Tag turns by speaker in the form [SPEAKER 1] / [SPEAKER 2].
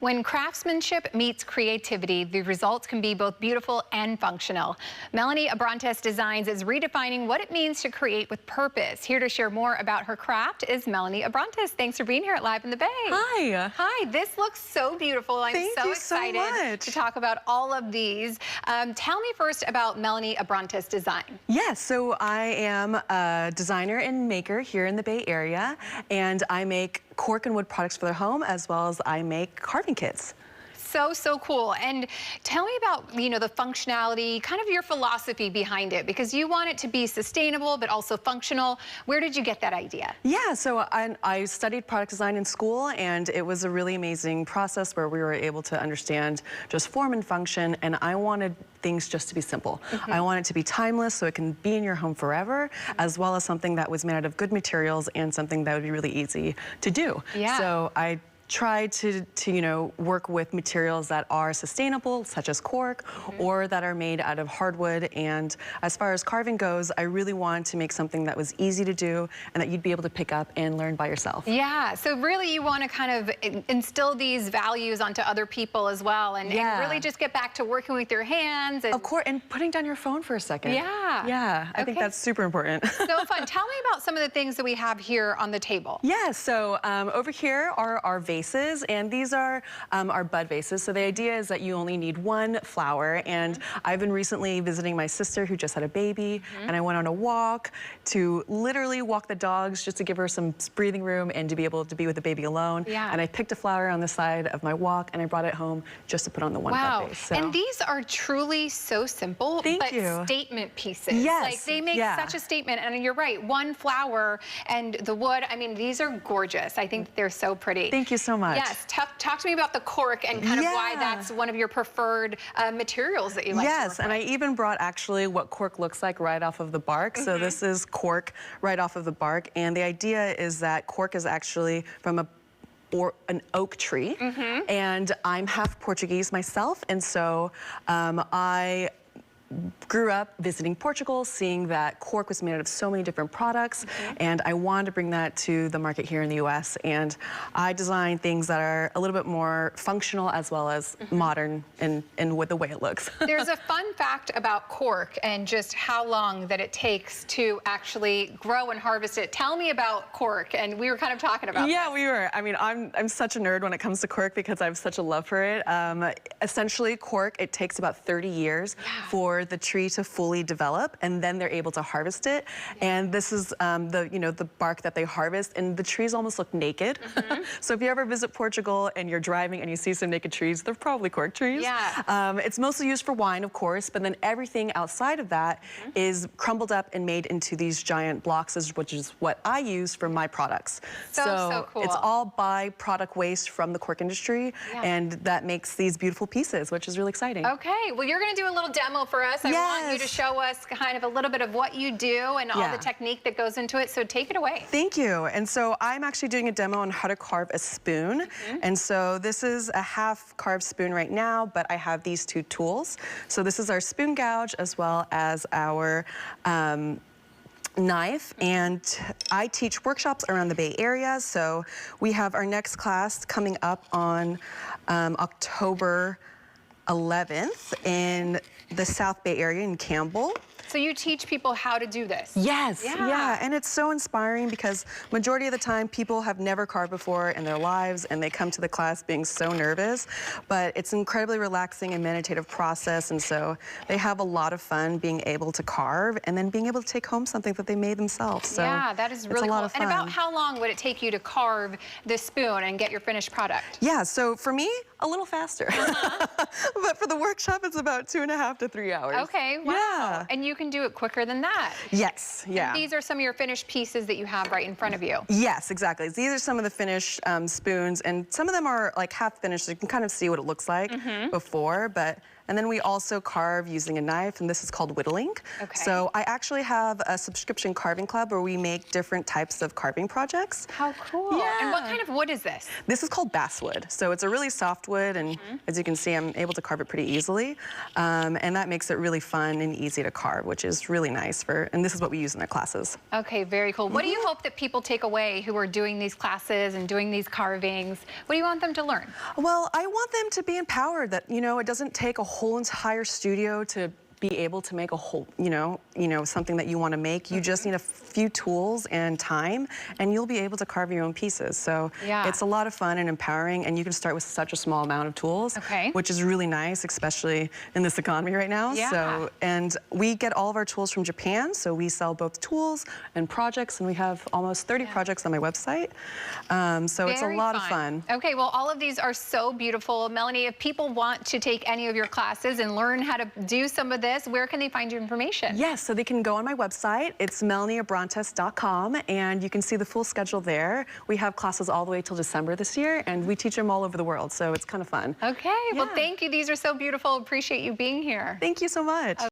[SPEAKER 1] When craftsmanship meets creativity, the results can be both beautiful and functional. Melanie Abrantes Designs is redefining what it means to create with purpose. Here to share more about her craft is Melanie Abrantes. Thanks for being here at Live in the Bay.
[SPEAKER 2] Hi.
[SPEAKER 1] Hi, this looks so beautiful. I'm so excited to talk about all of these. Tell me first about Melanie Abrantes Design.
[SPEAKER 2] Yes, so I am a designer and maker here in the Bay Area, and I make cork and wood products for their home, as well as I make carving kits.
[SPEAKER 1] So cool. And tell me about, the functionality, kind of your philosophy behind it, because you want it to be sustainable, but also functional. Where did you get that idea?
[SPEAKER 2] Yeah, so I studied product design in school, and it was a really amazing process where we were able to understand just form and function, and I wanted things just to be simple. I want it to be timeless so it can be in your home forever, as well as something that was made out of good materials and something that would be really easy to do.
[SPEAKER 1] Yeah.
[SPEAKER 2] So I tried to work with materials that are sustainable, such as cork, or that are made out of hardwood. And as far as carving goes, I really wanted to make something that was easy to do and that you'd be able to pick up and learn by yourself.
[SPEAKER 1] Yeah, so really you want to kind of instill these values onto other people as well, and really just get back to working with your hands. And
[SPEAKER 2] of course, and putting down your phone for a second.
[SPEAKER 1] Yeah.
[SPEAKER 2] Yeah, I think that's super important.
[SPEAKER 1] So fun. Tell me about some of the things that we have here on the table.
[SPEAKER 2] Yeah, so over here are our vases, and these are our bud vases. So the idea is that you only need one flower, and I've been recently visiting my sister who just had a baby, and I went on a walk to literally walk the dogs just to give her some breathing room and to be able to be with the baby alone.
[SPEAKER 1] Yeah.
[SPEAKER 2] And I picked a flower on the side of my walk, and I brought it home just to put on the one bud vase. So.
[SPEAKER 1] And these are truly so simple, but statement pieces.
[SPEAKER 2] Yes.
[SPEAKER 1] Like they make such a statement, and you're right, one flower and the wood, I mean, these are gorgeous. I think they're so pretty.
[SPEAKER 2] Thank you so much.
[SPEAKER 1] Yes, talk to me about the cork and kind of why that's one of your preferred materials that you like to work with.
[SPEAKER 2] And I even brought actually what cork looks like right off of the bark. So this is cork right off of the bark, and the idea is that cork is actually from an oak tree, and I'm half Portuguese myself, and so I grew up visiting Portugal, seeing that cork was made out of so many different products, and I wanted to bring that to the market here in the US, and I designed things that are a little bit more functional as well as modern in with the way it looks.
[SPEAKER 1] There's a fun fact about cork and just how long that it takes to actually grow and harvest it. Tell me about cork, and we were kind of talking about
[SPEAKER 2] that. We were. I mean, I'm such a nerd when it comes to cork because I have such a love for it. Essentially, cork, it takes about 30 years for the tree to fully develop, and then they're able to harvest it. And this is the bark that they harvest, and the trees almost look naked. So if you ever visit Portugal and you're driving and you see some naked trees, they're probably cork trees. It's mostly used for wine, of course, but then everything outside of that is crumbled up and made into these giant blocks, which is what I use for my products.
[SPEAKER 1] So cool.
[SPEAKER 2] It's all by-product waste from the cork industry, and that makes these beautiful pieces, which is really exciting.
[SPEAKER 1] Okay, well, you're going to do a little demo for us. I want you to show us kind of a little bit of what you do and all the technique that goes into it, so take it away.
[SPEAKER 2] Thank you. And so I'm actually doing a demo on how to carve a spoon. And so this is a half carved spoon right now, but I have these two tools. So this is our spoon gouge as well as our knife, and I teach workshops around the Bay Area. So we have our next class coming up on October 11th in the South Bay Area in Campbell.
[SPEAKER 1] So you teach people how to do this?
[SPEAKER 2] Yes, and it's so inspiring because majority of the time people have never carved before in their lives, and they come to the class being so nervous, but it's an incredibly relaxing and meditative process, and so they have a lot of fun being able to carve and then being able to take home something that they made themselves. So
[SPEAKER 1] yeah, that is really
[SPEAKER 2] cool.
[SPEAKER 1] And about how long would it take you to carve this spoon and get your finished product?
[SPEAKER 2] Yeah, so for me, a little faster. But for the workshop, it's about 2.5 to 3 hours.
[SPEAKER 1] Okay, wow.
[SPEAKER 2] Yeah.
[SPEAKER 1] And you can do it quicker than that.
[SPEAKER 2] Yes,
[SPEAKER 1] And these are some of your finished pieces that you have right in front of you.
[SPEAKER 2] Yes, exactly. These are some of the finished spoons, and some of them are like half finished, so you can kind of see what it looks like before, but And then we also carve using a knife, and this is called whittling.
[SPEAKER 1] Okay.
[SPEAKER 2] So I actually have a subscription carving club where we make different types of carving projects.
[SPEAKER 1] How cool.
[SPEAKER 2] Yeah.
[SPEAKER 1] And what kind of wood is this?
[SPEAKER 2] This is called basswood. So it's a really soft wood, and as you can see, I'm able to carve it pretty easily. And that makes it really fun and easy to carve, which is really nice and this is what we use in our classes.
[SPEAKER 1] Okay, very cool. What do you hope that people take away who are doing these classes and doing these carvings? What do you want them to learn?
[SPEAKER 2] Well, I want them to be empowered that, it doesn't take a whole entire studio to be able to make a whole, something that you want to make. You just need a few tools and time, and you'll be able to carve your own pieces. So it's a lot of fun and empowering, and you can start with such a small amount of tools, which is really nice, especially in this economy right now.
[SPEAKER 1] Yeah.
[SPEAKER 2] So, and we get all of our tools from Japan, so we sell both tools and projects, and we have almost 30 projects on my website. So it's a lot of fun.
[SPEAKER 1] Okay, well, all of these are so beautiful. Melanie, if people want to take any of your classes and learn how to do some of this, where can they find your information?
[SPEAKER 2] Yes, so they can go on my website. It's melanieabrantes.com, and you can see the full schedule there. We have classes all the way till December this year, and we teach them all over the world, so it's kind of fun.
[SPEAKER 1] Okay, well, thank you. These are so beautiful. Appreciate you being here.
[SPEAKER 2] Thank you so much.